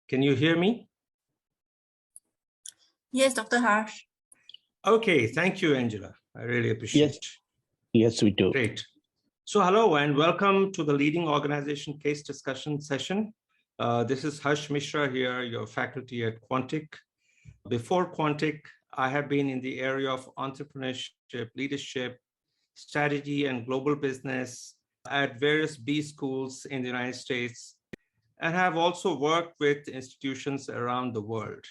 Can you hear me? Yes, Dr. Harsh. Okay, thank you, Angela. I really appreciate it. Yes, we do. Great. So hello and welcome to the Leading Organization Case Discussion session. This is Harsh Mishra here, your faculty at Quantic. Before Quantic, I have been in the area of entrepreneurship, leadership, strategy, and global business at various B schools in the United States, and have also worked with institutions around the world.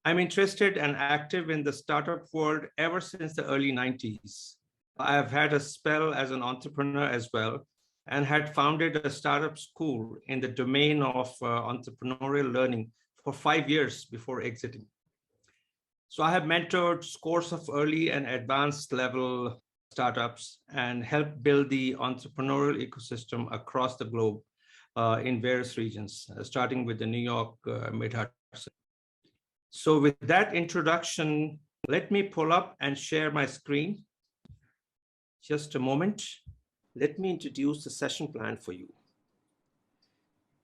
I'm interested and active in the startup world ever since the early 90s. I've had a spell as an entrepreneur as well, and had founded a startup school in the domain of entrepreneurial learning for 5 years before exiting. So I have mentored scores of early and advanced level startups and helped build the entrepreneurial ecosystem across the globe in various regions, starting with the New York Mid-Hudson. So with that introduction, let me pull up and share my screen. Just a moment. Let me introduce the session plan for you.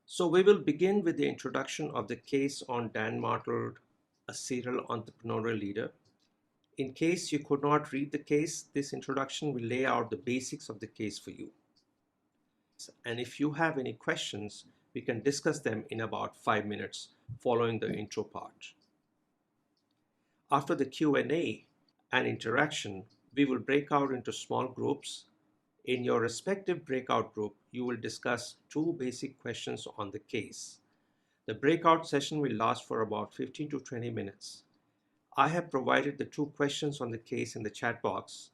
So we will begin with the introduction of the case on Dan Mortell, a serial entrepreneurial leader. In case you could not read the case, this introduction will lay out the basics of the case for you. And if you have any questions, we can discuss them in about 5 minutes following the intro part. After the Q&A and interaction, we will break out into small groups. In your respective breakout group, you will discuss 2 basic questions on the case. The breakout session will last for about 15 to 20 minutes. I have provided the 2 questions on the case in the chat box.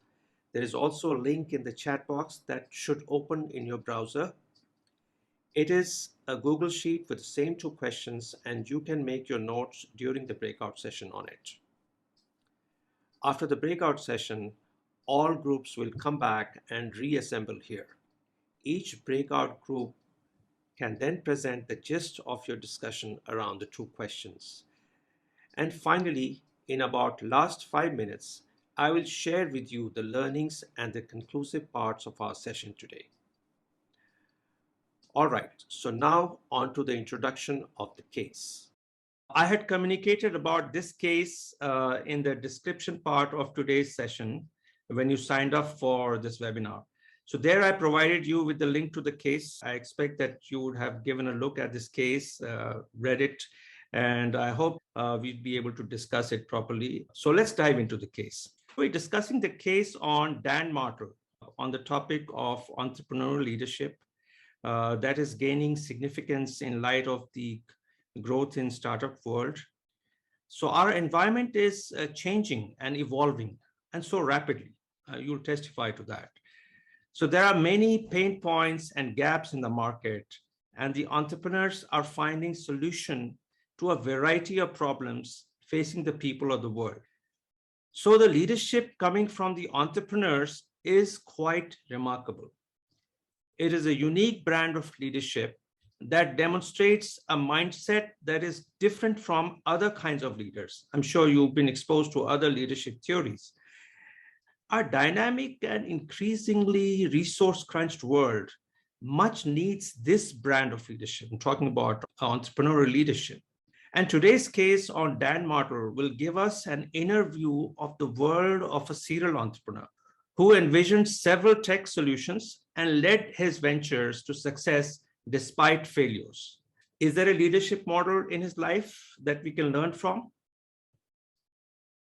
There is also a link in the chat box that should open in your browser. It is a Google Sheet with the same 2 questions, and you can make your notes during the breakout session on it. After the breakout session, all groups will come back and reassemble here. Each breakout group can then present the gist of your discussion around the 2 questions. And finally, in about last 5 minutes, I will share with you the learnings and the conclusive parts of our session today. All right, so now on to the introduction of the case. I had communicated about this case in the description part of today's session when you signed up for this webinar. So there I provided you with the link to the case. I expect that you would have given a look at this case, read it, and I hope we'd be able to discuss it properly. So let's dive into the case. We're discussing the case on Dan Mortell on the topic of entrepreneurial leadership that is gaining significance in light of the growth in startup world. So our environment is changing and evolving, and so rapidly. You'll testify to that. So there are many pain points and gaps in the market, and the entrepreneurs are finding solution to a variety of problems facing the people of the world. So the leadership coming from the entrepreneurs is quite remarkable. It is a unique brand of leadership that demonstrates a mindset that is different from other kinds of leaders. I'm sure you've been exposed to other leadership theories. Our dynamic and increasingly resource-crunched world much needs this brand of leadership. I'm talking about entrepreneurial leadership. And today's case on Dan Mortell will give us an inner view of the world of a serial entrepreneur who envisioned several tech solutions and led his ventures to success despite failures. Is there a leadership model in his life that we can learn from?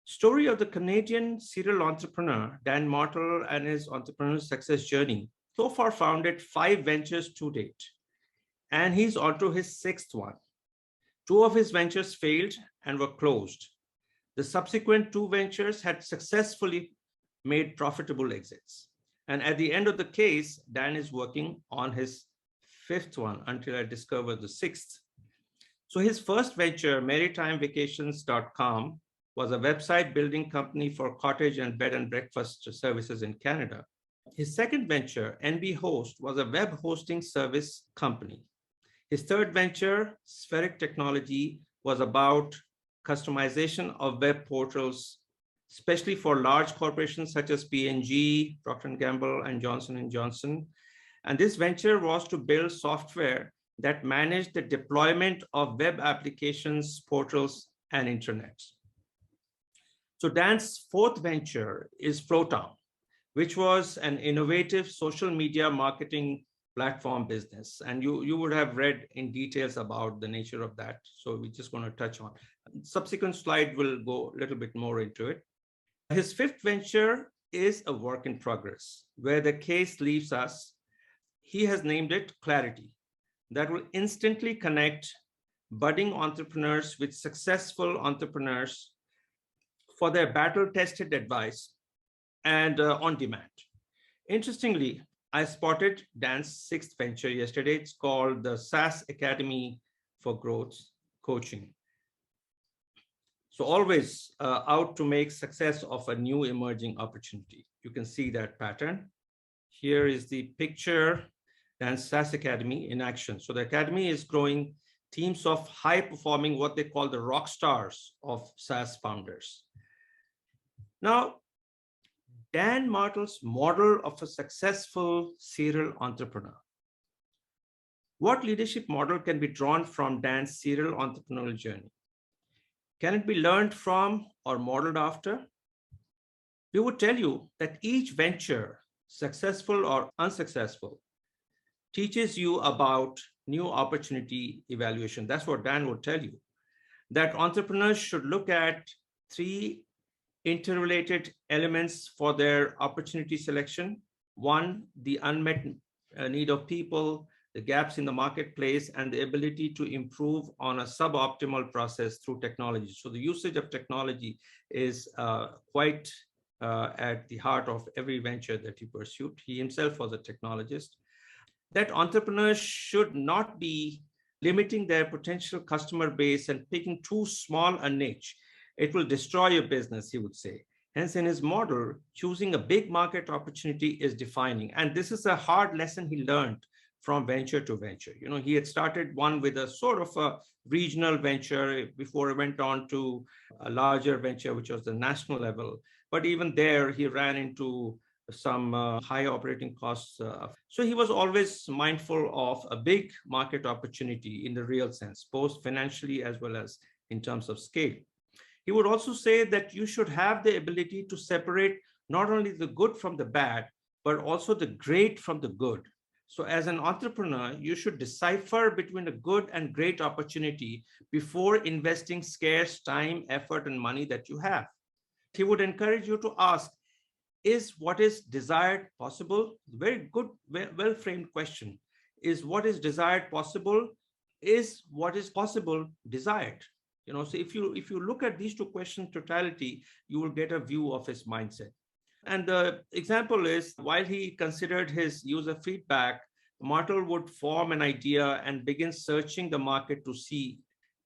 Story of the Canadian serial entrepreneur, Dan Mortell, and his entrepreneurial success journey. So far founded 5 ventures to date, and he's onto his 6th one. 2 of his ventures failed and were closed. The subsequent 2 ventures had successfully made profitable exits. And at the end of the case, Dan is working on his 5th one until I discover the 6th. So his first venture, maritimevacations.com, was a website building company for cottage and bed and breakfast services in Canada. His second venture, NB Host, was a web hosting service company. His third venture, Spheric Technology, was about customization of web portals, especially for large corporations such as P&G, Procter & Gamble, and Johnson & Johnson. And this venture was to build software that manage the deployment of web applications, portals, and intranets. So Dan's fourth venture is Flowtown, which was an innovative social media marketing platform business. And you would have read in details about the nature of that. So we're just going to touch on. Subsequent slide will go a little bit more into it. His fifth venture is a work in progress. Where the case leaves us, he has named it Clarity, that will instantly connect budding entrepreneurs with successful entrepreneurs for their battle-tested advice and on demand. Interestingly, I spotted Dan's sixth venture yesterday. It's called the SaaS Academy for Growth Coaching. So always out to make success of a new emerging opportunity. You can see that pattern. Here is the picture, Dan's SaaS Academy in action. So the Academy is growing teams of high-performing, what they call the rock stars of SaaS founders. Now, Dan Mortell's model of a successful serial entrepreneur. What leadership model can be drawn from Dan's serial entrepreneurial journey? Can it be learned from or modeled after? We would tell you that each venture, successful or unsuccessful, teaches you about new opportunity evaluation. That's what Dan would tell you, that entrepreneurs should look at three interrelated elements for their opportunity selection. One, the unmet need of people, the gaps in the marketplace, and the ability to improve on a suboptimal process through technology. So the usage of technology is quite at the heart of every venture that he pursued. He himself was a technologist. That entrepreneurs should not be limiting their potential customer base and picking too small a niche. It will destroy your business, he would say. Hence, in his model, choosing a big market opportunity is defining. And this is a hard lesson he learned from venture to venture. You know, he had started one with a sort of a regional venture before he went on to a larger venture, which was the national level. But even there, he ran into some high operating costs. So he was always mindful of a big market opportunity in the real sense, both financially as well as in terms of scale. He would also say that you should have the ability to separate not only the good from the bad, but also the great from the good. So as an entrepreneur, you should decipher between a good and great opportunity before investing scarce time, effort, and money that you have. He would encourage you to ask, is what is desired possible? Very good, well-framed question. Is what is desired possible? Is what is possible desired? You know, so if you look at these two questions in totality, you will get a view of his mindset. And the example is, while he considered his user feedback, Mortell would form an idea and begin searching the market to see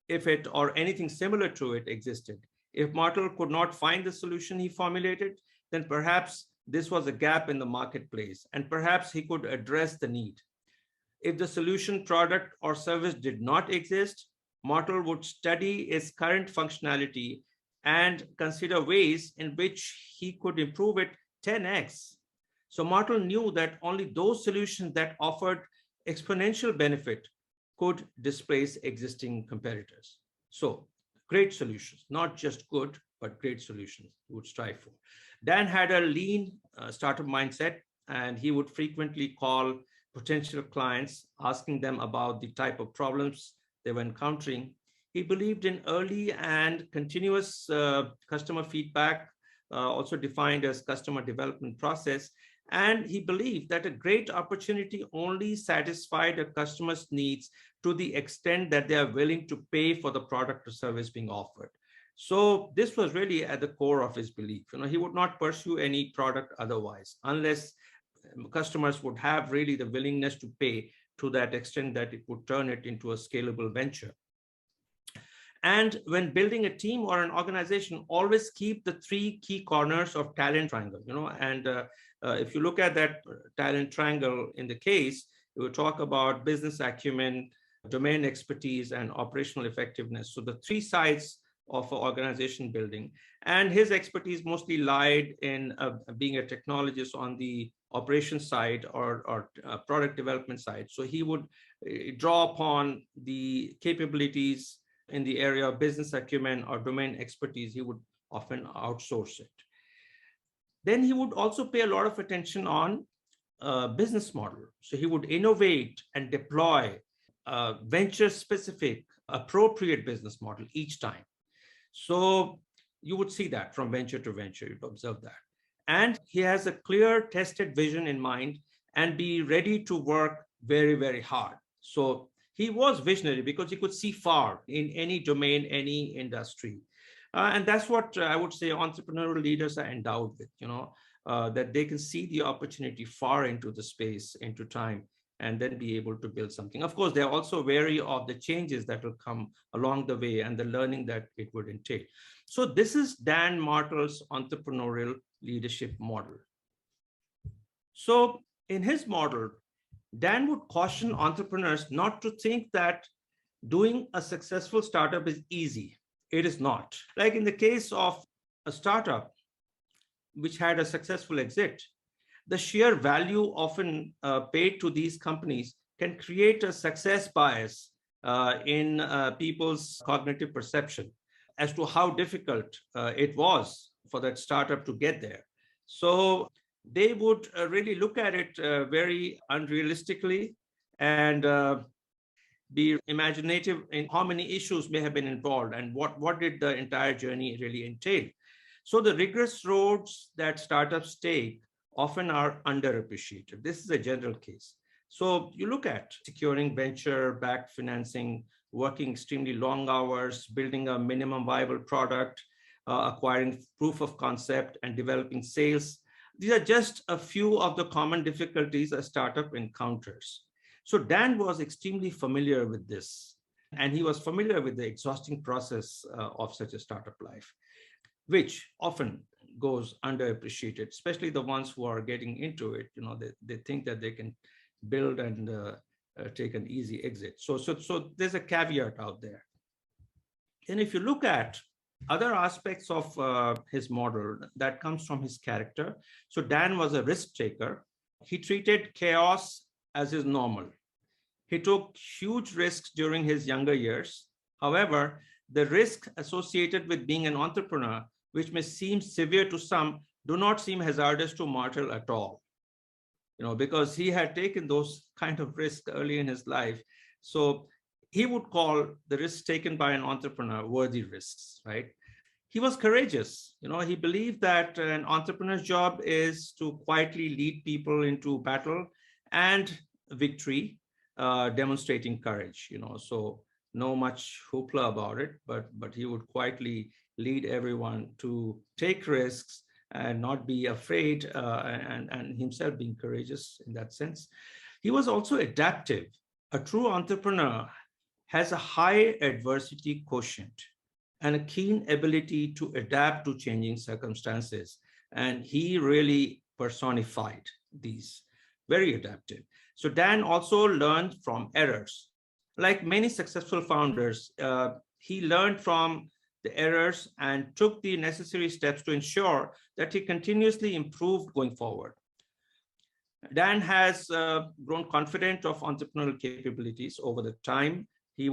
if it or anything similar to it existed. If Mortell could not find the solution he formulated, then perhaps this was a gap in the marketplace, and perhaps he could address the need. If the solution, product, or service did not exist, Mortell would study its current functionality and consider ways in which he could improve it 10x. So Mortell knew that only those solutions that offered exponential benefit could displace existing competitors. So great solutions, not just good, but great solutions he would strive for. Dan had a lean startup mindset, and he would frequently call potential clients, asking them about the type of problems they were encountering. He believed in early and continuous customer feedback, also defined as customer development process. And he believed that a great opportunity only satisfied a customer's needs to the extent that they are willing to pay for the product or service being offered. So this was really at the core of his belief. You know, he would not pursue any product otherwise, unless customers would have really the willingness to pay to that extent that it would turn it into a scalable venture. And when building a team or an organization, always keep the three key corners of talent triangle, you know, and if you look at that talent triangle in the case, it will talk about business acumen, domain expertise, and operational effectiveness. So the three sides of organization building. And his expertise mostly lied in being a technologist on the operations side or product development side. So he would draw upon the capabilities in the area of business acumen or domain expertise. He would often outsource it. Then he would also pay a lot of attention on business model. So he would innovate and deploy a venture-specific, appropriate business model each time. So you would see that from venture to venture, you'd observe that. And he has a clear, tested vision in mind and be ready to work very, very hard. So he was visionary because he could see far in any domain, any industry. And that's what I would say entrepreneurial leaders are endowed with, that they can see the opportunity far into the space, into time, and then be able to build something. Of course, they're also wary of the changes that will come along the way and the learning that it would entail. So this is Dan Mortell's entrepreneurial leadership model. So in his model, Dan would caution entrepreneurs not to think that doing a successful startup is easy. It is not. Like in the case of a startup which had a successful exit, the sheer value often paid to these companies can create a success bias in people's cognitive perception as to how difficult it was for that startup to get there. So they would really look at it very unrealistically and be imaginative in how many issues may have been involved and what did the entire journey really entail. So the rigorous roads that startups take often are underappreciated. This is a general case. So you look at securing venture-backed financing, working extremely long hours, building a minimum viable product, acquiring proof of concept, and developing sales. These are just a few of the common difficulties a startup encounters. So Dan was extremely familiar with this, and he was familiar with the exhausting process of such a startup life, which often goes underappreciated, especially the ones who are getting into it. They think that they can build and take an easy exit. So there's a caveat out there. And if you look at other aspects of his model, that comes from his character. So Dan was a risk taker. He treated chaos as his normal. He took huge risks during his younger years. However, the risk associated with being an entrepreneur, which may seem severe to some, do not seem hazardous to Mortell at all. Because he had taken those kind of risks early in his life. So he would call the risks taken by an entrepreneur worthy risks, right? He was courageous. He believed that an entrepreneur's job is to quietly lead people into battle and victory, demonstrating courage, so no much hoopla about it, but he would quietly lead everyone to take risks and not be afraid, and himself being courageous in that sense. He was also adaptive. A true entrepreneur has a high adversity quotient and a keen ability to adapt to changing circumstances. And he really personified these, very adaptive. So Dan also learned from errors. Like many successful founders, he learned from the errors and took the necessary steps to ensure that he continuously improved going forward. Dan has grown confident of entrepreneurial capabilities over the time. He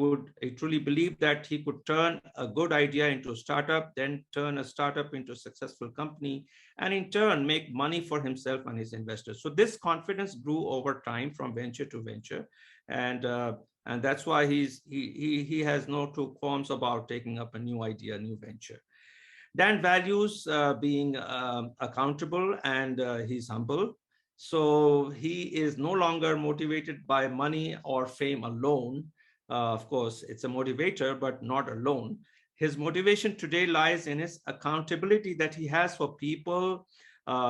truly believed that he could turn a good idea into a startup, then turn a startup into a successful company, and in turn make money for himself and his investors. So this confidence grew over time from venture to venture, and that's why he has no two qualms about taking up a new idea, a new venture. Dan values being accountable, and he's humble. So he is no longer motivated by money or fame alone. Of course, it's a motivator, but not alone. His motivation today lies in his accountability that he has for people,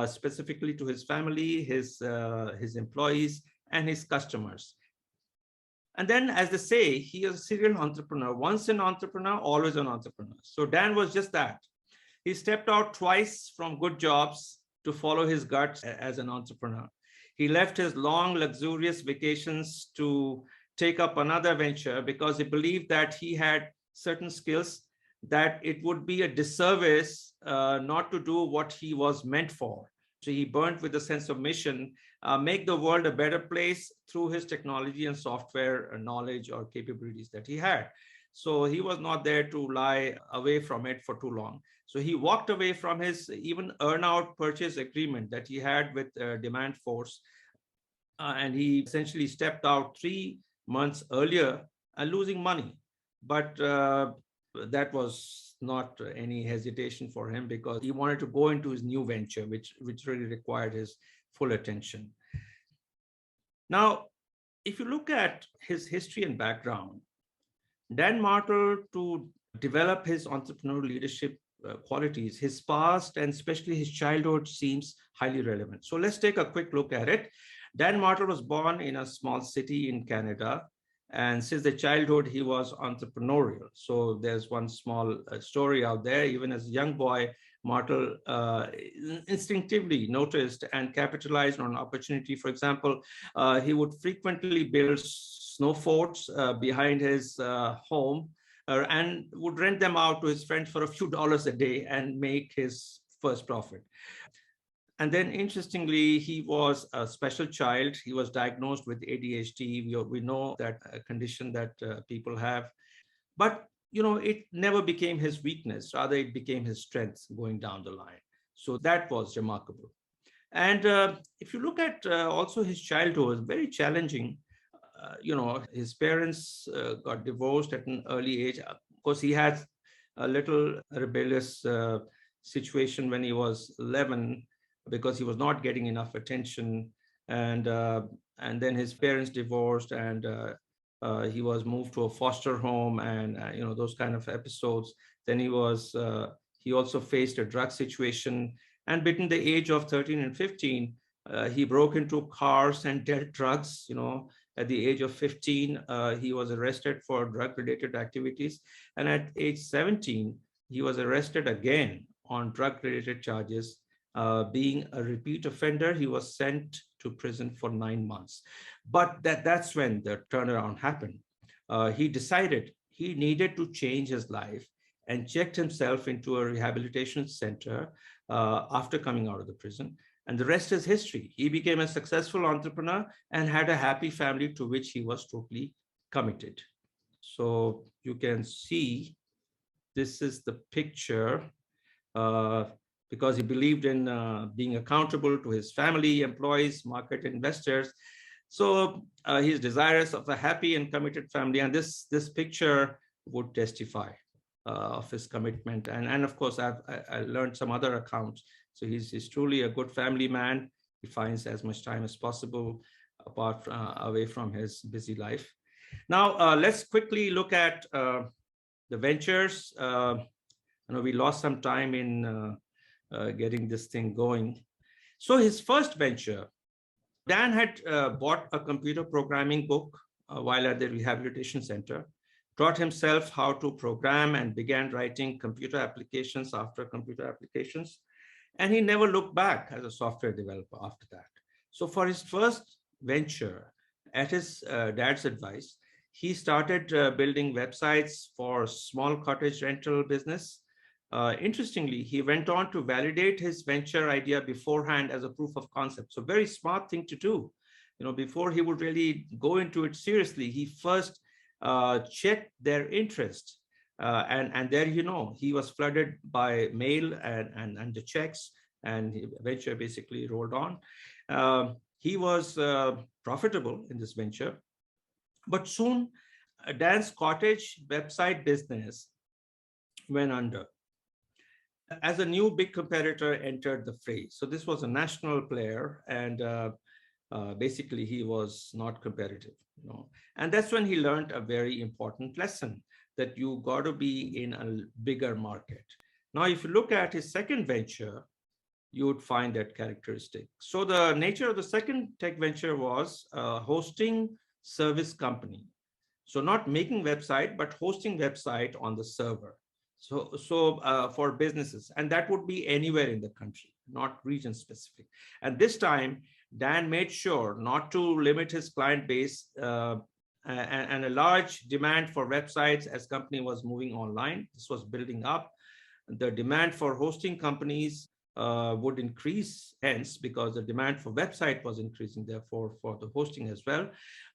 specifically to his family, his employees, and his customers. And then, as they say, he is a serial entrepreneur. Once an entrepreneur, always an entrepreneur. So Dan was just that. He stepped out twice from good jobs to follow his guts as an entrepreneur. He left his long, luxurious vacations to take up another venture because he believed that he had certain skills that it would be a disservice not to do what he was meant for, So he burnt with a sense of mission, make the world a better place through his technology and software knowledge or capabilities that he had. So he was not there to lie away from it for too long. So he walked away from his even earn-out purchase agreement that he had with Demand Force, and he essentially stepped out 3 months earlier, losing money. But that was not any hesitation for him, because he wanted to go into his new venture, which really required his full attention. Now, if you look at his history and background, Dan Mortell, to develop his entrepreneurial leadership qualities, his past and especially his childhood seems highly relevant. So let's take a quick look at it. Dan Mortell was born in a small city in Canada, and since the childhood, he was entrepreneurial. So there's one small story out there. Even as a young boy, Mortell instinctively noticed and capitalized on opportunity. For example, he would frequently build snow forts behind his home, and would rent them out to his friends for a few dollars a day and make his first profit. And then interestingly, he was a special child. He was diagnosed with ADHD. We know that condition that people have, but it never became his weakness. Rather, it became his strength going down the line. So that was remarkable. And if you look at also his childhood, very challenging. His parents got divorced at an early age. Of course, he had a little rebellious situation when he was 11, because he was not getting enough attention, and then his parents divorced, and he was moved to a foster home, and those kind of episodes. Then he also faced a drug situation, and between the age of 13 and 15, he broke into cars and dealt drugs. At the age of 15, he was arrested for drug-related activities, and at age 17, he was arrested again on drug-related charges. Being a repeat offender, he was sent to prison for 9 months. But that's when the turnaround happened. He decided he needed to change his life and checked himself into a rehabilitation center after coming out of the prison. And the rest is history. He became a successful entrepreneur and had a happy family to which he was totally committed. So you can see, this is the picture. Because he believed in being accountable to his family, employees, market investors. So he's desirous of a happy and committed family. And this picture would testify of his commitment. And of course, I learned some other accounts. So he's truly a good family man. He finds as much time as possible away from his busy life. Now, let's quickly look at the ventures. We lost some time in getting this thing going. So his first venture, Dan had bought a computer programming book while at the rehabilitation center, taught himself how to program, and began writing computer applications after computer applications. And he never looked back as a software developer after that. So for his first venture, at his dad's advice, he started building websites for small cottage rental business. Interestingly, he went on to validate his venture idea beforehand as a proof of concept. So very smart thing to do. Before he would really go into it seriously, he first checked their interest. And there, he was flooded by mail and the checks, and the venture basically rolled on. He was profitable in this venture, but soon Dan's cottage website business went under as a new big competitor entered the fray. So this was a national player, and basically he was not competitive. And that's when he learned a very important lesson, that you got to be in a bigger market. Now, if you look at his second venture, you would find that characteristic. So the nature of the second tech venture was a hosting service company. So not making website, but hosting website on the server. So for businesses, and that would be anywhere in the country, not region specific. And this time, Dan made sure not to limit his client base, and a large demand for websites as company was moving online. This was building up. The demand for hosting companies would increase, hence, because the demand for website was increasing, therefore, for the hosting as well.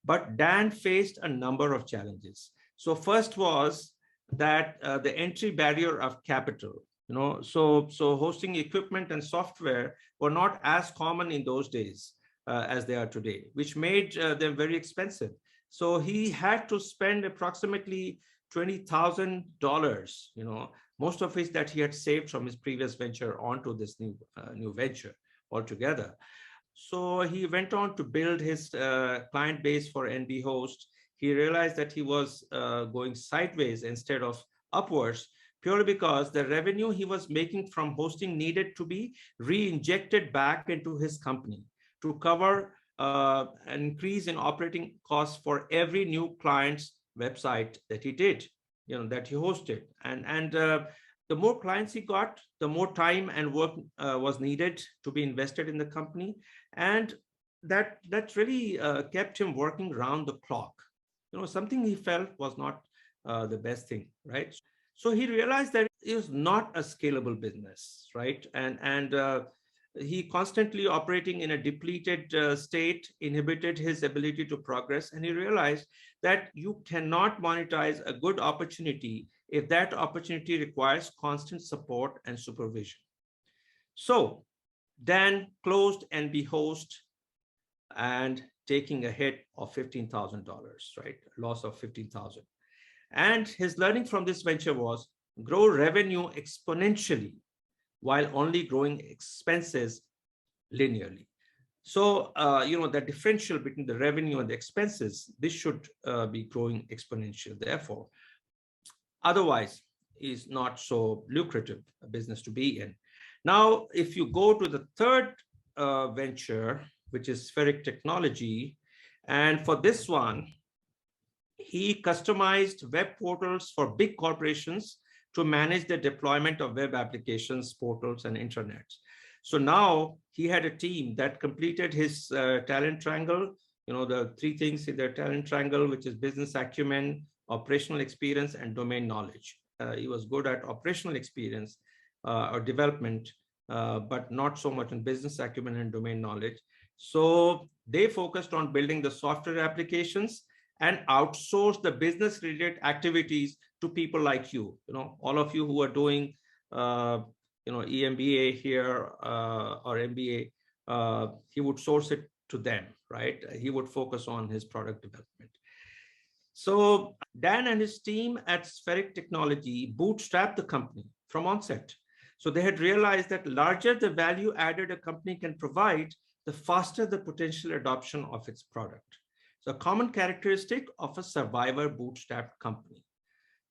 But Dan faced a number of challenges. So first was that the entry barrier of capital. So hosting equipment and software were not as common in those days as they are today, which made them very expensive. So he had to spend approximately $20,000, most of which that he had saved from his previous venture onto this new venture altogether. So he went on to build his client base for NB Host. He realized that he was going sideways instead of upwards, purely because the revenue he was making from hosting needed to be re-injected back into his company to cover an increase in operating costs for every new client's website that he did, that he hosted. And the more clients he got, the more time and work was needed to be invested in the company. And that really kept him working around the clock. Something he felt was not the best thing, right? So he realized that it was not a scalable business, right? And he constantly operating in a depleted state inhibited his ability to progress. And he realized that you cannot monetize a good opportunity if that opportunity requires constant support and supervision. So Dan closed NB Host and taking a hit of $15,000, right? Loss of $15,000. And his learning from this venture was grow revenue exponentially while only growing expenses linearly. So, the differential between the revenue and the expenses, this should be growing exponential. Therefore, otherwise is not so lucrative a business to be in. Now, if you go to the third venture, which is Spheric Technology, and for this one, he customized web portals for big corporations to manage the deployment of web applications, portals, and intranets. So now he had a team that completed his talent triangle, the three things in their talent triangle, which is business acumen, operational experience, and domain knowledge. He was good at operational experience or development, but not so much in business acumen and domain knowledge. So they focused on building the software applications and outsource the business related activities to people like you, all of you who are doing, EMBA here or MBA, he would source it to them, right? He would focus on his product development. So Dan and his team at Spheric Technology bootstrapped the company from onset. So they had realized that larger the value added a company can provide, the faster the potential adoption of its product. So a common characteristic of a survivor bootstrapped company.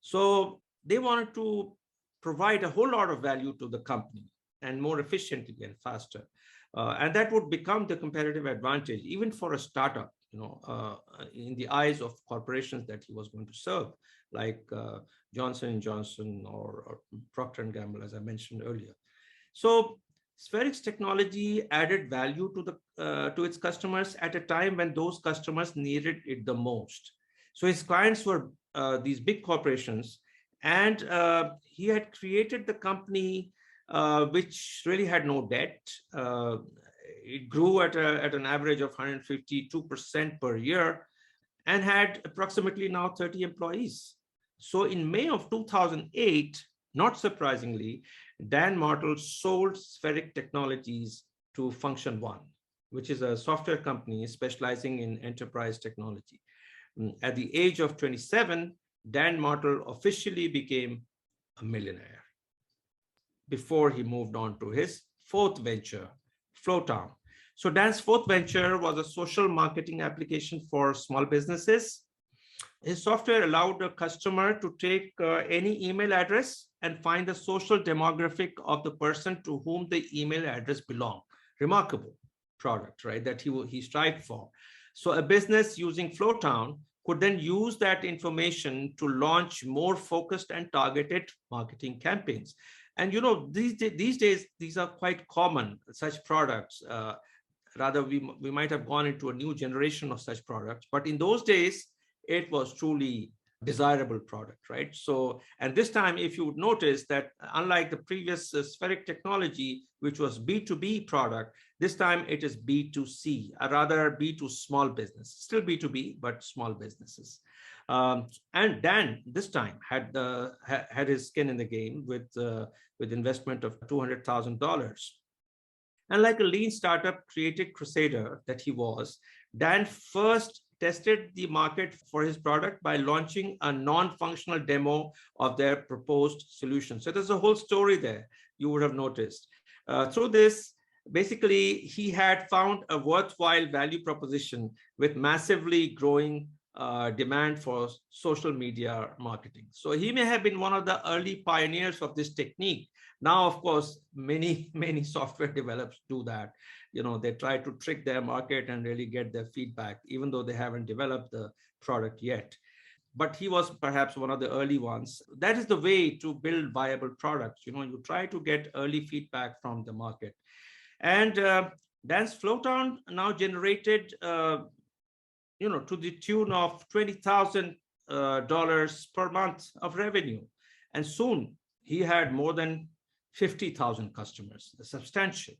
So they wanted to provide a whole lot of value to the company and more efficiently and faster. And that would become the competitive advantage, even for a startup, in the eyes of corporations that he was going to serve, like Johnson & Johnson or Procter & Gamble, as I mentioned earlier. So Spheric's technology added value to its customers at a time when those customers needed it the most. So his clients were these big corporations, and he had created the company which really had no debt. It grew at an average of 152% per year and had approximately now 30 employees. So in May of 2008, not surprisingly, Dan Mortell sold Spheric Technologies to Function One, which is a software company specializing in enterprise technology. At the age of 27, Dan Mortell officially became a millionaire before he moved on to his fourth venture, Flowtown. So Dan's fourth venture was a social marketing application for small businesses. His software allowed a customer to take any email address and find the social demographic of the person to whom the email address belonged. Remarkable product, right, that he strived for. So a business using Flowtown could then use that information to launch more focused and targeted marketing campaigns. And these days, these are quite common, such products. Rather, we might have gone into a new generation of such products. But in those days, it was truly desirable product, right? So, and this time, if you would notice that unlike the previous spheric technology, which was B2B product, this time it is B2C, or rather B2 small business, still B2B, but small businesses. And Dan this time had his skin in the game with investment of $200,000. And like a lean startup creative crusader that he was, Dan first tested the market for his product by launching a non-functional demo of their proposed solution. So there's a whole story there, you would have noticed. Through this, basically, he had found a worthwhile value proposition with massively growing demand for social media marketing. So he may have been one of the early pioneers of this technique. Now, of course, many software developers do that. They try to trick their market and really get their feedback, even though they haven't developed the product yet. But he was perhaps one of the early ones. That is the way to build viable products. You try to get early feedback from the market. And Dan's Flowtown now generated, to the tune of $20,000 per month of revenue. And soon he had more than 50,000 customers, substantial.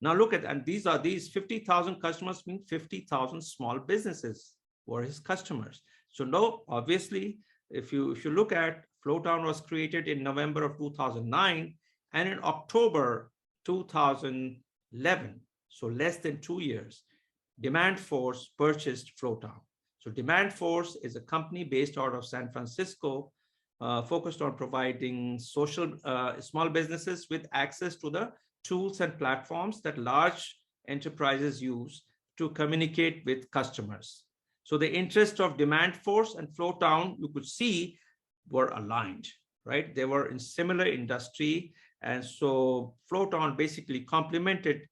Now look at, and these 50,000 customers mean 50,000 small businesses were his customers. So no, obviously, if you look at, Flowtown was created in November of 2009, and in October 2011, so less than 2 years, Demandforce purchased Flowtown. So Demandforce is a company based out of San Francisco, focused on providing small businesses with access to the tools and platforms that large enterprises use to communicate with customers. So the interest of Demandforce and Flowtown, you could see, were aligned, right? They were in similar industry. And so Flowtown basically complemented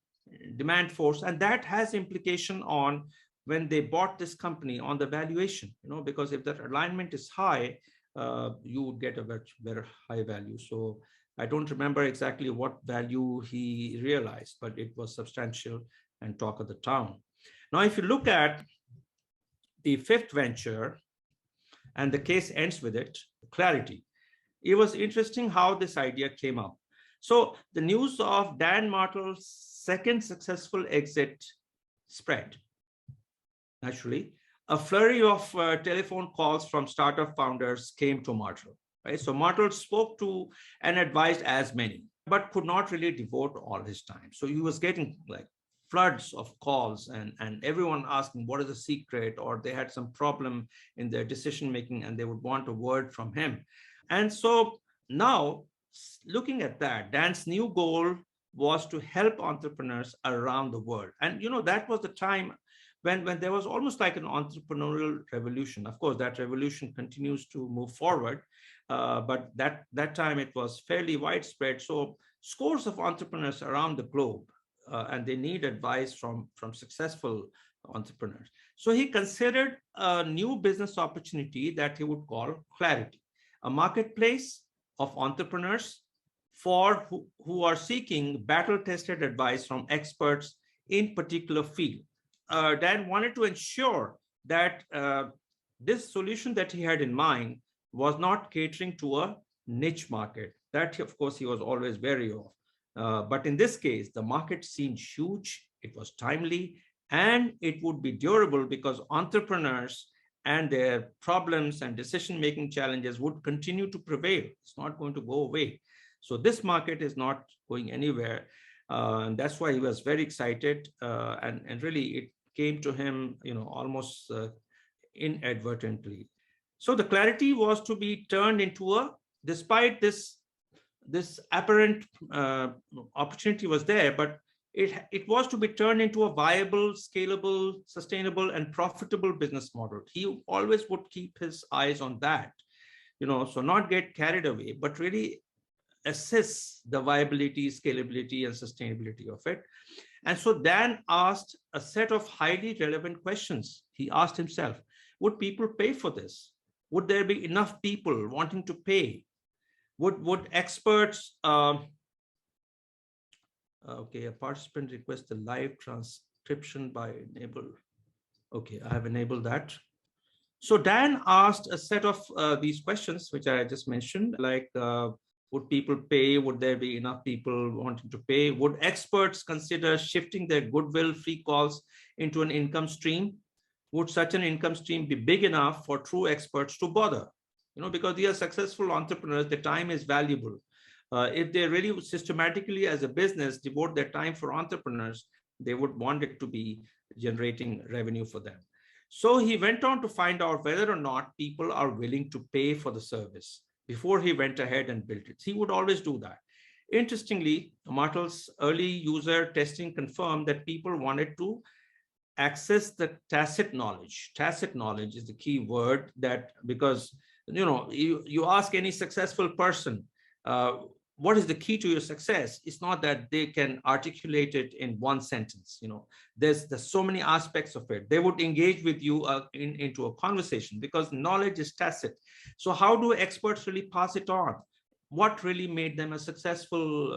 Demandforce, and that has implication on when they bought this company on the valuation, because if that alignment is high, you would get a much better high value. So I don't remember exactly what value he realized, but it was substantial and talk of the town. Now, if you look at the fifth venture, and the case ends with it, Clarity. It was interesting how this idea came up. So the news of Dan Mortell's second successful exit spread. Naturally, a flurry of telephone calls from startup founders came to Mortell. Right? So Mortell spoke to and advised as many, but could not really devote all his time. So he was getting like floods of calls and everyone asking what is the secret, or they had some problem in their decision making and they would want a word from him. And so now, looking at that, Dan's new goal was to help entrepreneurs around the world. And that was the time when there was almost like an entrepreneurial revolution. Of course, that revolution continues to move forward, but that time it was fairly widespread. So scores of entrepreneurs around the globe, and they need advice from successful entrepreneurs. So he considered a new business opportunity that he would call Clarity, a marketplace of entrepreneurs who are seeking battle-tested advice from experts in particular field. Dan wanted to ensure that this solution that he had in mind was not catering to a niche market. That, of course, he was always wary of. But in this case, the market seemed huge, it was timely, and it would be durable because entrepreneurs and their problems and decision-making challenges would continue to prevail. It's not going to go away. So this market is not going anywhere. And that's why he was very excited. And really, it came to him, almost inadvertently. So the Clarity was to be turned into despite this apparent opportunity was there, but it was to be turned into a viable, scalable, sustainable, and profitable business model. He always would keep his eyes on that, so not get carried away, but really assess the viability, scalability, and sustainability of it. And so Dan asked a set of highly relevant questions. He asked himself, would people pay for this? Would there be enough people wanting to pay? Would experts, okay, a participant requests the live transcription by enable. Okay, I have enabled that. So Dan asked a set of these questions, which I just mentioned, like would people pay? Would there be enough people wanting to pay? Would experts consider shifting their goodwill free calls into an income stream? Would such an income stream be big enough for true experts to bother? Because they are successful entrepreneurs, their time is valuable. If they really systematically as a business devote their time for entrepreneurs, they would want it to be generating revenue for them. So he went on to find out whether or not people are willing to pay for the service before he went ahead and built it. He would always do that. Interestingly, Mortell's early user testing confirmed that people wanted to access the tacit knowledge. Tacit knowledge is the key word, that because you ask any successful person, what is the key to your success? It's not that they can articulate it in one sentence. There's so many aspects of it. They would engage with you into a conversation because knowledge is tacit. So how do experts really pass it on? What really made them a successful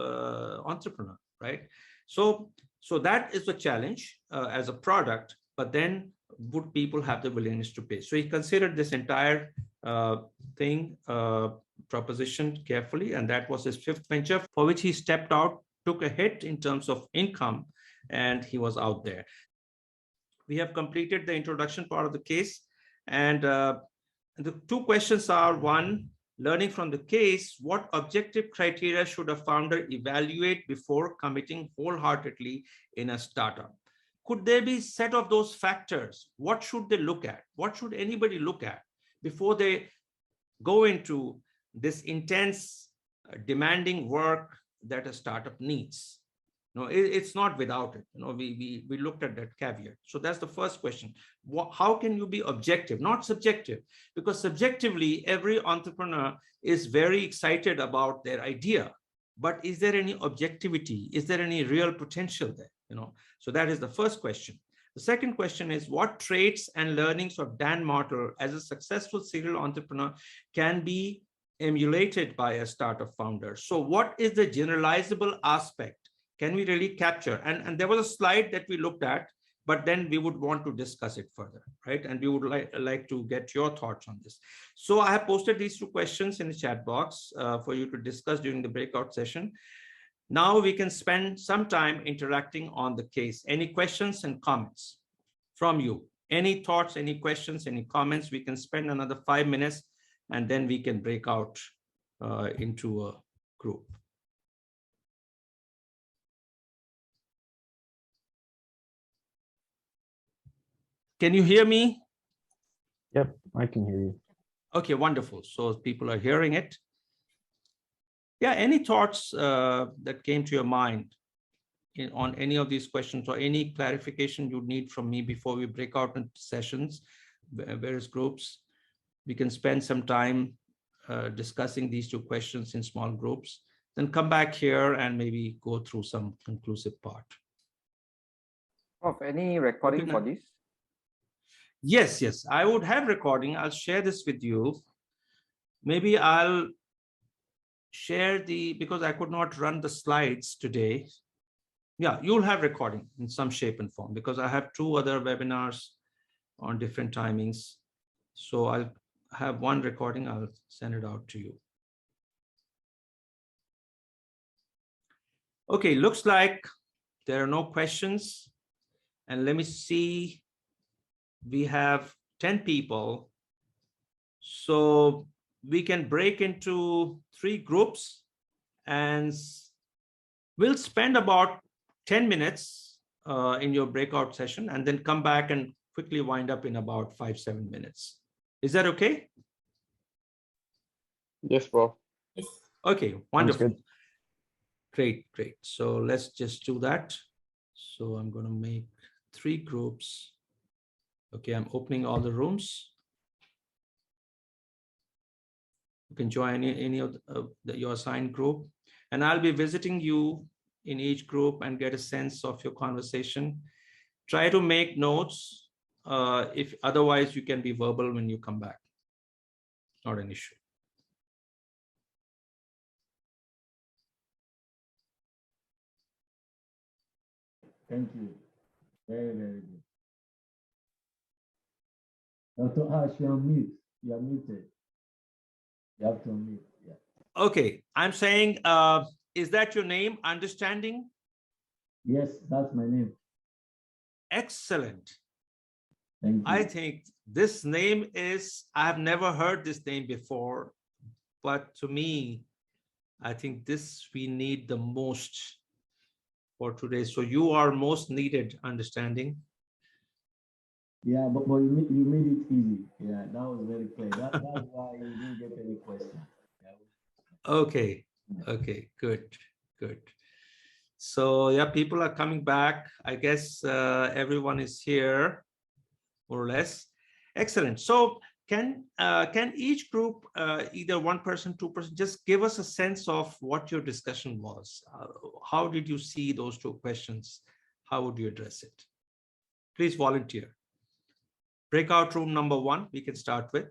entrepreneur, right? So that is the challenge as a product, but then would people have the willingness to pay? So he considered this entire proposition carefully, and that was his fifth venture, for which he stepped out, took a hit in terms of income, and he was out there. We have completed the introduction part of the case, and the two questions are: one, learning from the case, what objective criteria should a founder evaluate before committing wholeheartedly in a startup? Could there be a set of those factors? What should they look at? What should anybody look at before they go into this intense, demanding work that a startup needs? It's not without it. We looked at that caveat. So that's the first question. How can you be objective, not subjective? Because subjectively, every entrepreneur is very excited about their idea, but is there any objectivity? Is there any real potential there? So that is the first question. The second question is, what traits and learnings of Dan Mortell as a successful serial entrepreneur can be emulated by a startup founder? So what is the generalizable aspect? Can we really capture? And there was a slide that we looked at, but then we would want to discuss it further, right? And we would like to get your thoughts on this. So I have posted these two questions in the chat box for you to discuss during the breakout session. Now we can spend some time interacting on the case. Any questions and comments from you? Any thoughts, any questions, any comments? We can spend another 5 minutes and then we can break out into a group. Can you hear me? Yep, I can hear you. Okay, wonderful. So people are hearing it. Yeah, any thoughts that came to your mind on any of these questions, or any clarification you need from me before we break out into sessions, various groups? We can spend some time discussing these two questions in small groups, then come back here and maybe go through some conclusive part. Of any recording for this? Yes, I would have recording. I'll share this with you. Maybe I'll share because I could not run the slides today. Yeah, you'll have recording in some shape and form because I have 2 other webinars on different timings. So I'll have one recording. I'll send it out to you. Okay, looks like there are no questions. And let me see. We have 10 people. So we can break into 3 groups and we'll spend about 10 minutes in your breakout session and then come back and quickly wind up in about 5-7 minutes. Is that okay? Yes, bro. Okay, wonderful. Great. So let's just do that. So I'm going to make 3 groups. Okay, I'm opening all the rooms. You can join any of your assigned group, and I'll be visiting you in each group and get a sense of your conversation. Try to make notes. If otherwise, you can be verbal when you come back. Not an issue. Thank you. Very, very good. Dr. Ash, you're on mute. You're muted. You have to unmute. Yeah. Okay, I'm saying, is that your name, Understanding? Yes, that's my name. Excellent. Thank you. I think this name is, I've never heard this name before, but to me, I think this we need the most for today. So you are most needed, Understanding. Yeah, but you made it easy. Yeah, that was very clear. That's why you didn't get any question. Yeah. Okay, okay, good, good. So yeah, people are coming back. I guess everyone is here, more or less. Excellent. So can each group, either one person, two person, just give us a sense of what your discussion was? How did you see those two questions? How would you address it? Please volunteer. Breakout room number 1, we can start with.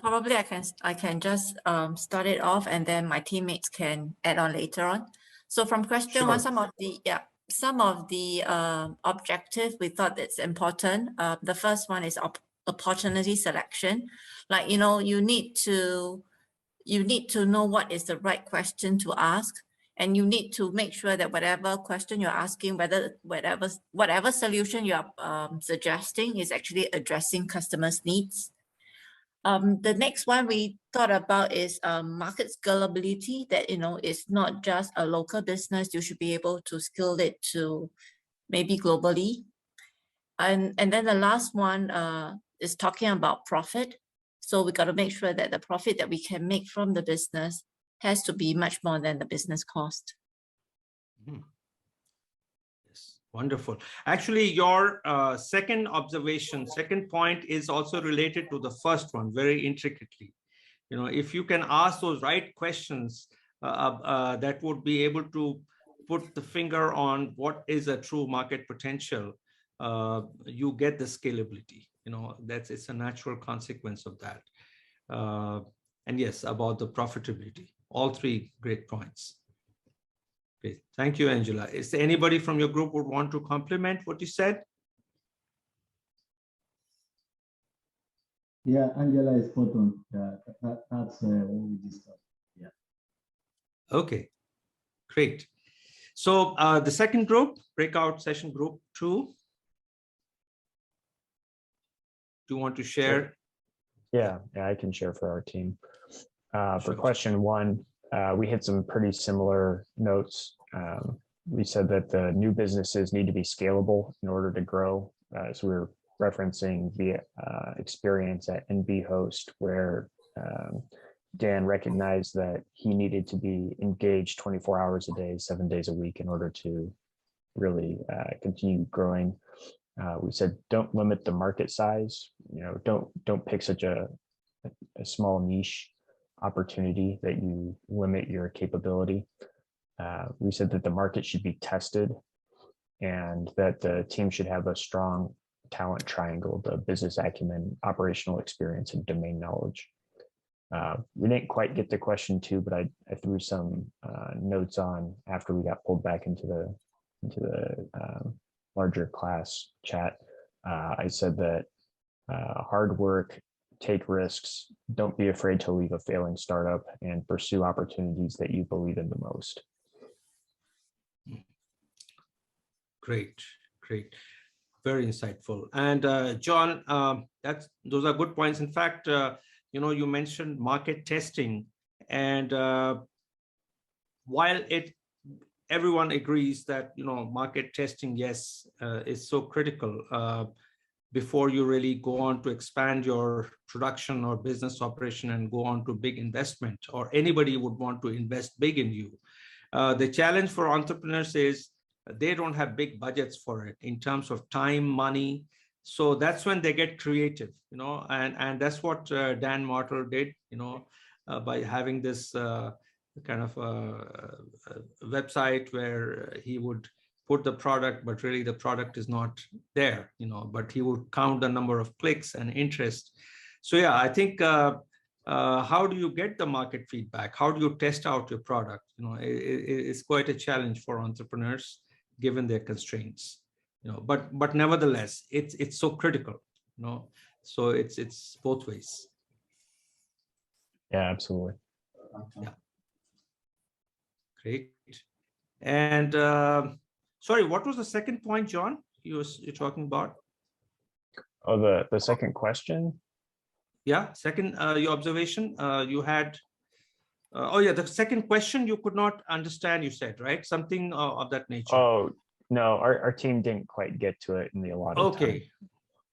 Probably I can just start it off, and then my teammates can add on later on. So from question one, some of the objectives we thought it's important. The first one is opportunity selection. Like, you know, you need to know what is the right question to ask, and you need to make sure that whatever question you're asking, whatever solution you are suggesting is actually addressing customers' needs. The next one we thought about is market scalability, that, you know, it's not just a local business. You should be able to scale it to maybe globally. And then the last one is talking about profit. So we got to make sure that the profit that we can make from the business has to be much more than the business cost. Yes, wonderful. Actually, your second point is also related to the first one very intricately. You know, if you can ask those right questions, that would be able to put the finger on what is a true market potential. You get the scalability. You know, it's a natural consequence of that. And yes, about the profitability. All three great points. Okay, thank you, Angela. Is there anybody from your group would want to complement what you said? Yeah, Angela is spot on. That's what we discussed. Yeah. Okay, great. So the second group, breakout session group 2. Do you want to share? Sure. Yeah, I can share for our team. For Sure. question 1, we had some pretty similar notes. We said that the new businesses need to be scalable in order to grow. So we were referencing the experience at NB Host, where Dan recognized that he needed to be engaged 24 hours a day, 7 days a week in order to really continue growing. We said, don't limit the market size. You know, don't pick such a small niche opportunity that you limit your capability. We said that the market should be tested and that the team should have a strong talent triangle, the business acumen, operational experience, and domain knowledge. We didn't quite get to question 2, but I threw some notes on after we got pulled back into the larger class chat. I said that hard work, take risks, don't be afraid to leave a failing startup, and pursue opportunities that you believe in the most. Great, great. Very insightful. And John, those are good points. In fact, you know, you mentioned market testing, and while everyone agrees that, you know, market testing, yes, is so critical before you really go on to expand your production or business operation and go on to big investment, or anybody would want to invest big in you. The challenge for entrepreneurs is they don't have big budgets for it in terms of time, money. So that's when they get creative, you know, and that's what Dan Mortell did, you know, by having this kind of website where he would put the product, but really the product is not there, you know, but he would count the number of clicks and interest. So yeah, I think how do you get the market feedback? How do you test out your product? You know, it's quite a challenge for entrepreneurs given their constraints. but nevertheless, it's so critical, so it's both ways. Yeah, absolutely. Yeah. Great. And sorry, what was the second point, John, you're talking about? Oh, the second question? Yeah, second, your observation, you had, oh yeah, the second question you could not understand, you said, right? Something of that nature. Oh, no, our team didn't quite get to it in the allotted time. Okay.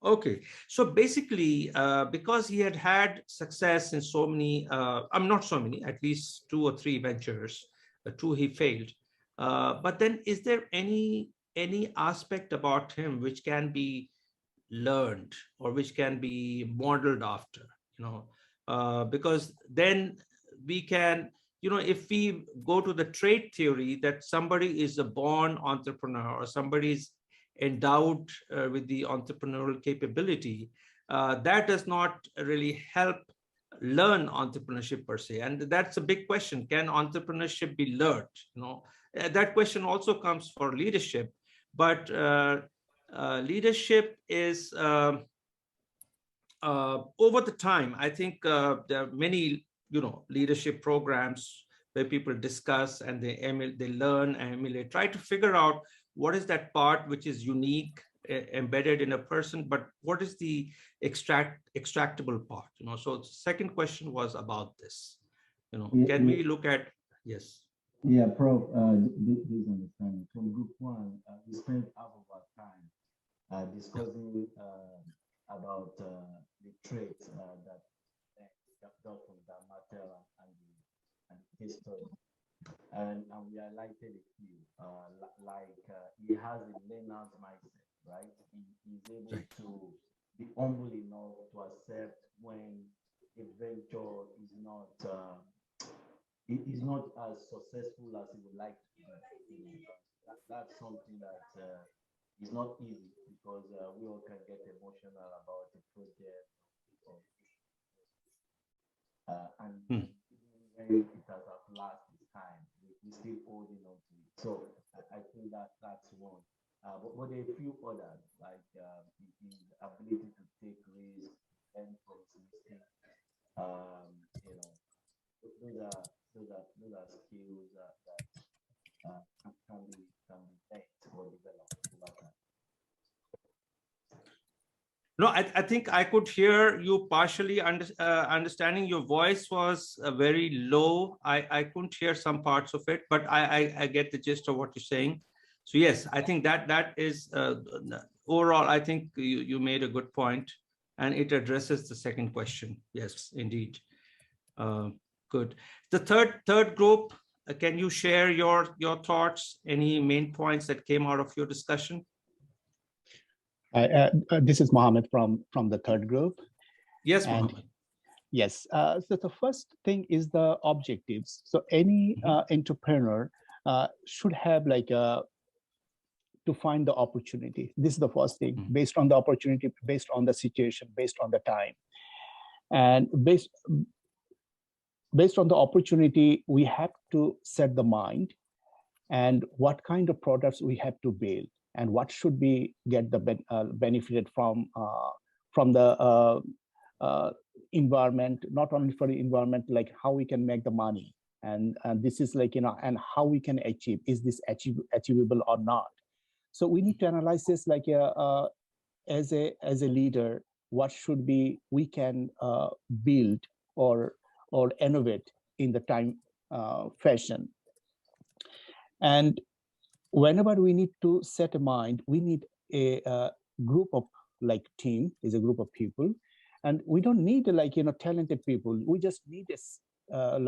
Okay, so basically, because he had success in so many, not so many, at least 2 or 3 ventures, 2 he failed. But then, is there any aspect about him which can be learned or which can be modeled after? Because then we can, if we go to the trait theory that somebody is a born entrepreneur or somebody is endowed with the entrepreneurial capability, that does not really help learn entrepreneurship per se. And that's a big question. Can entrepreneurship be learned? That question also comes for leadership, but leadership is over the time, I think there are many, leadership programs where people discuss and they learn and emulate, try to figure out what is that part which is unique, embedded in a person, but what is the extractable part? So the second question was about this. Can we look at, yes. Yeah, Prof, this understanding. From group 1, we spent half of our time discussing about the traits that got from the Mortell and the case study. And we highlighted a few, like he has a learner's mindset, right? He's able to be humble enough to accept when a venture is not as successful as he would like to be. That's something that is not easy, because we all can get emotional about the project, and when it has outlast its time, we still holding on to it. So I think that's one. But there are a few others, like his ability to take risks and from his mistakes. Those are skills that can be taught or developed over time. No, I think I could hear you partially understanding. Your voice was very low. I couldn't hear some parts of it, but I get the gist of what you're saying. So yes, I think that is overall, I think you made a good point, and it addresses the second question. Yes, indeed. Good. The third group, can you share your thoughts, any main points that came out of your discussion? This is Mohammed from the third group. Yes, Mohammed. Yes. So the first thing is the objectives. So any entrepreneur should have to find the opportunity. This is the first thing, based on the opportunity, based on the situation, based on the time. And based on the opportunity, we have to set the mind and what kind of products we have to build, and what should we get the benefited from the environment, not only for the environment, like how we can make the money, and this is and how we can achieve, is this achievable or not. So we need to analyze this as a leader, what should be we can build or innovate in the time fashion. And whenever we need to set a mind, we need a group of team is a group of people, and we don't need talented people. We just need a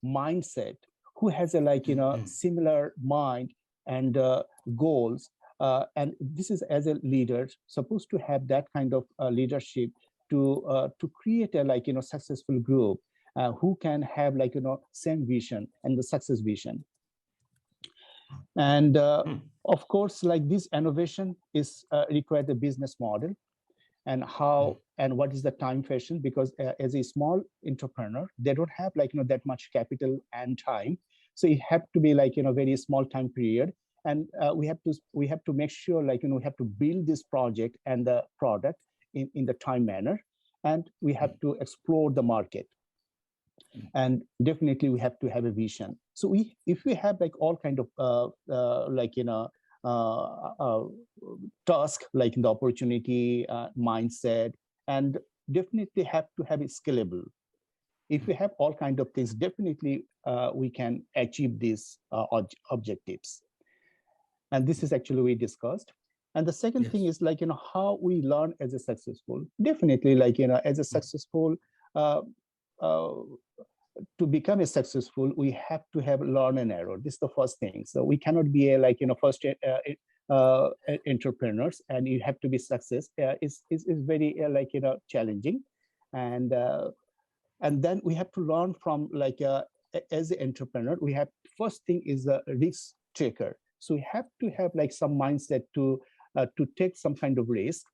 mindset who has a similar mind and goals. And this is, as a leader, supposed to have that kind of leadership to create a successful group who can have same vision and the success vision. And of course, this innovation is require the business model and how and what is the time fashion, because as a small entrepreneur, they don't have that much capital and time. So it have to be very small time period, And we have to make sure, like, we have to build this project and the product in the time manner, and we have to explore the market. And definitely we have to have a vision. So if we have like all kind of task, like in the opportunity, mindset, and definitely have to have it scalable. If we have all kind of things, definitely we can achieve these objectives. And this is actually we discussed. And the second thing is like, how we learn as a successful. Definitely, like, as a successful, to become a successful, we have to have learn and error. This is the first thing. So we cannot be a, like, first entrepreneurs, and you have to be success. Is very challenging. And then we have to learn from, like, as an entrepreneur, we have, first thing is a risk taker. So we have to have like some mindset to take some kind of risk,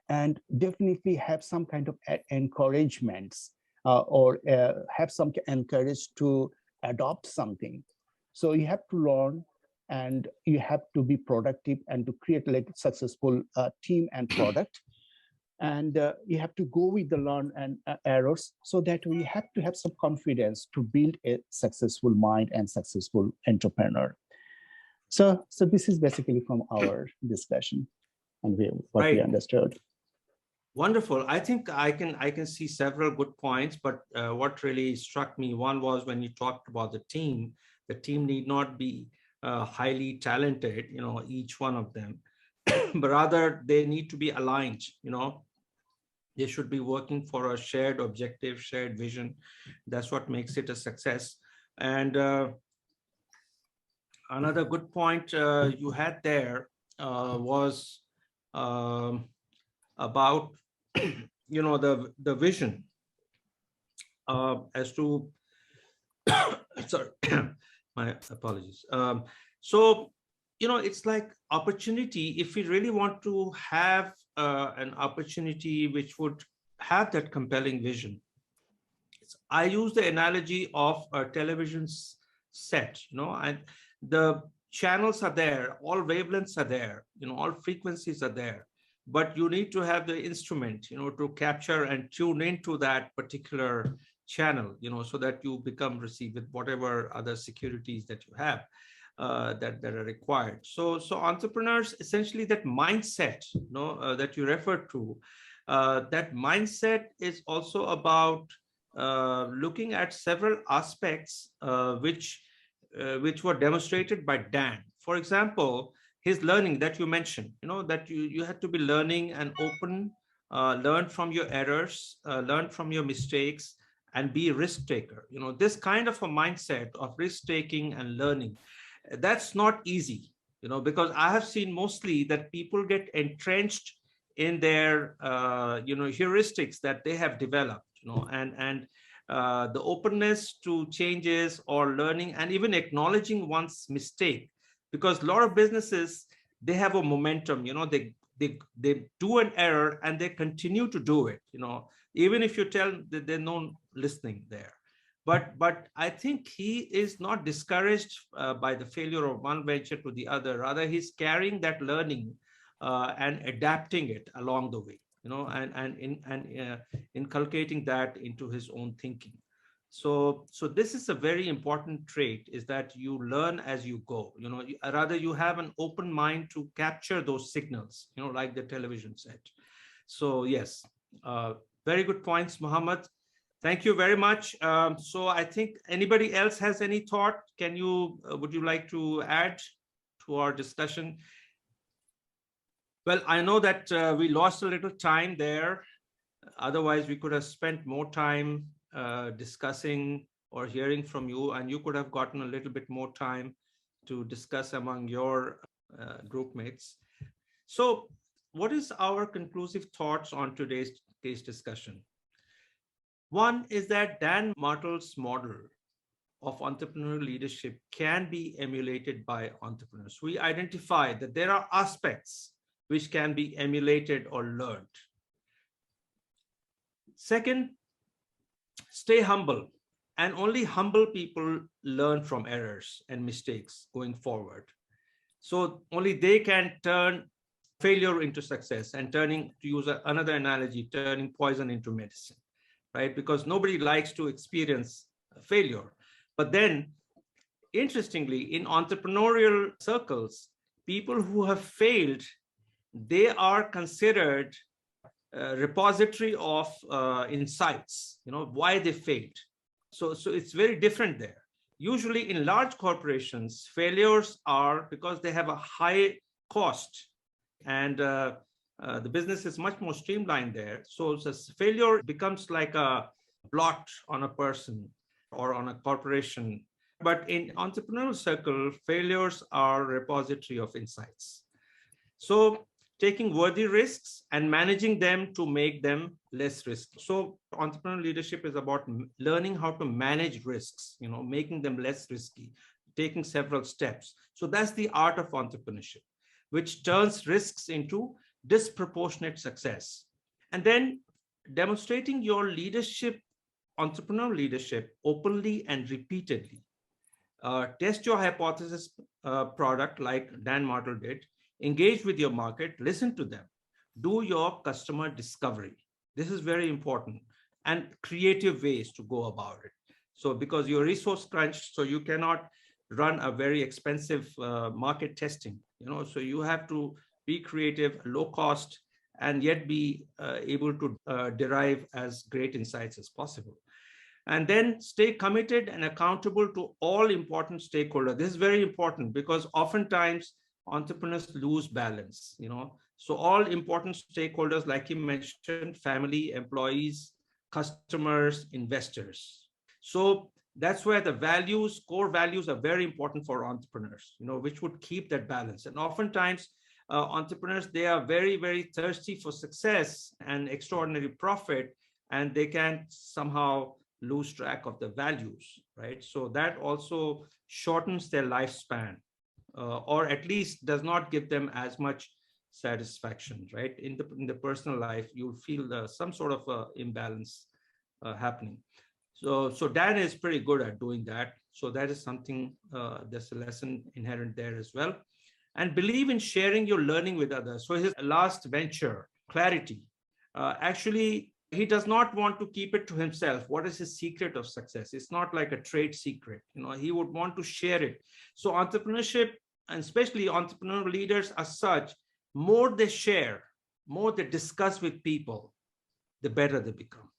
and definitely have some kind of encouragements, or have some encourage to adopt something. So you have to learn, and you have to be productive, and to create like successful team and product. And you have to go with the learn and errors, so that we have to have some confidence to build a successful mind and successful entrepreneur. So this is basically from our discussion, and what we understood. Wonderful. I think I can see several good points, but what really struck me, one was when you talked about the team need not be highly talented, each one of them, but rather they need to be aligned, they should be working for a shared objective, shared vision. That's what makes it a success. And another good point you had there was about the vision as to sorry, my apologies. So it's like opportunity. If we really want to have an opportunity which would have that compelling vision, I use the analogy of a television set, and the channels are there, all wavelengths are there, all frequencies are there, but you need to have the instrument, to capture and tune into that particular channel, so that you become receive with whatever other securities that you have that are required. So entrepreneurs, essentially that mindset, that you referred to, that mindset is also about looking at several aspects which were demonstrated by Dan. For example, his learning that you mentioned, that you had to be learning and open, learn from your errors, learn from your mistakes, and be a risk taker. This kind of a mindset of risk taking and learning, that's not easy, because I have seen mostly that people get entrenched in their heuristics that they have developed, and the openness to changes or learning, and even acknowledging one's mistake, because a lot of businesses, they have a momentum, they do an error and they continue to do it, even if you tell that there's no listening there. But I think he is not discouraged by the failure of one venture to the other. Rather, he's carrying that learning and adapting it along the way, and inculcating that into his own thinking. So this is a very important trait, is that you learn as you go. Rather you have an open mind to capture those signals, like the television set. So yes, very good points, Mohammed. Thank you very much. So I think anybody else has any thought? Would you like to add to our discussion? Well, I know that we lost a little time there. Otherwise, we could have spent more time discussing or hearing from you, and you could have gotten a little bit more time to discuss among your group mates. So what is our conclusive thoughts on today's case discussion? One is that Dan Mortell's model of entrepreneurial leadership can be emulated by entrepreneurs. We identify that there are aspects which can be emulated or learned. Second, stay humble, and only humble people learn from errors and mistakes going forward. So only they can turn failure into success, and turning, to use another analogy, turning poison into medicine, right? Because nobody likes to experience failure. But then, interestingly, in entrepreneurial circles, people who have failed, they are considered a repository of insights, why they failed. So it's very different there. Usually in large corporations, failures are because they have a high cost, and the business is much more streamlined there. So failure becomes like a blot on a person or on a corporation. But in entrepreneurial circle, failures are a repository of insights. So taking worthy risks and managing them to make them less risky. So entrepreneurial leadership is about learning how to manage risks, making them less risky, taking several steps. So that's the art of entrepreneurship, which turns risks into disproportionate success. And then demonstrating your leadership, entrepreneurial leadership, openly and repeatedly. Test your hypothesis product like Dan Mortell did. Engage with your market, listen to them, do your customer discovery. This is very important, and creative ways to go about it. So because you're resource crunched, so you cannot run a very expensive market testing, so you have to be creative, low cost, and yet be able to derive as great insights as possible. And then stay committed and accountable to all important stakeholders. This is very important because oftentimes entrepreneurs lose balance, So all important stakeholders, like you mentioned, family, employees, customers, investors. So that's where the values, core values, are very important for entrepreneurs, which would keep that balance. And oftentimes entrepreneurs, they are very, very thirsty for success and extraordinary profit, and they can somehow lose track of the values, right? So that also shortens their lifespan. Or at least does not give them as much satisfaction, right? In the personal life, you'll feel some sort of imbalance happening. So Dan is pretty good at doing that. So that is something, there's a lesson inherent there as well. And believe in sharing your learning with others. So his last venture, Clarity, actually, he does not want to keep it to himself. What is his secret of success? It's not like a trade secret. He would want to share it. So entrepreneurship, and especially entrepreneurial leaders as such, more they share, more they discuss with people, the better they become.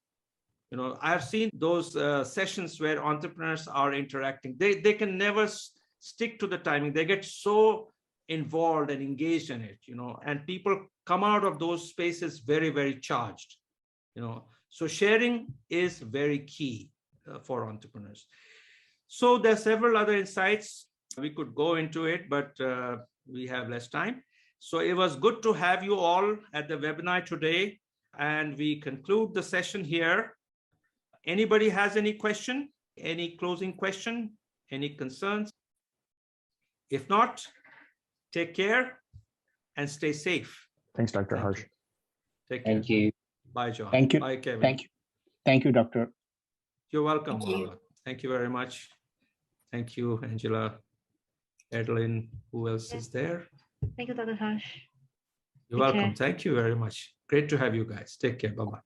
I've seen those sessions where entrepreneurs are interacting. They can never stick to the timing. They get so involved and engaged in it, and people come out of those spaces very, very charged. So sharing is very key for entrepreneurs. So there are several other insights. We could go into it, but we have less time. So it was good to have you all at the webinar today, and we conclude the session here. Anybody has any question, any closing question, any concerns? If not, take care and stay safe. Thanks, Dr. Harsh. Take care. Thank you. Bye, John. Thank you. Bye, Kevin. Thank you. Thank you, Doctor. You're welcome. Thank you. Mohammed. Thank you very much. Thank you, Angela, Adeline. Who else is there? Thank you, Dr. Harsh. You're Take welcome. care. Thank you very much. Great to have you guys. Take care. Bye-bye.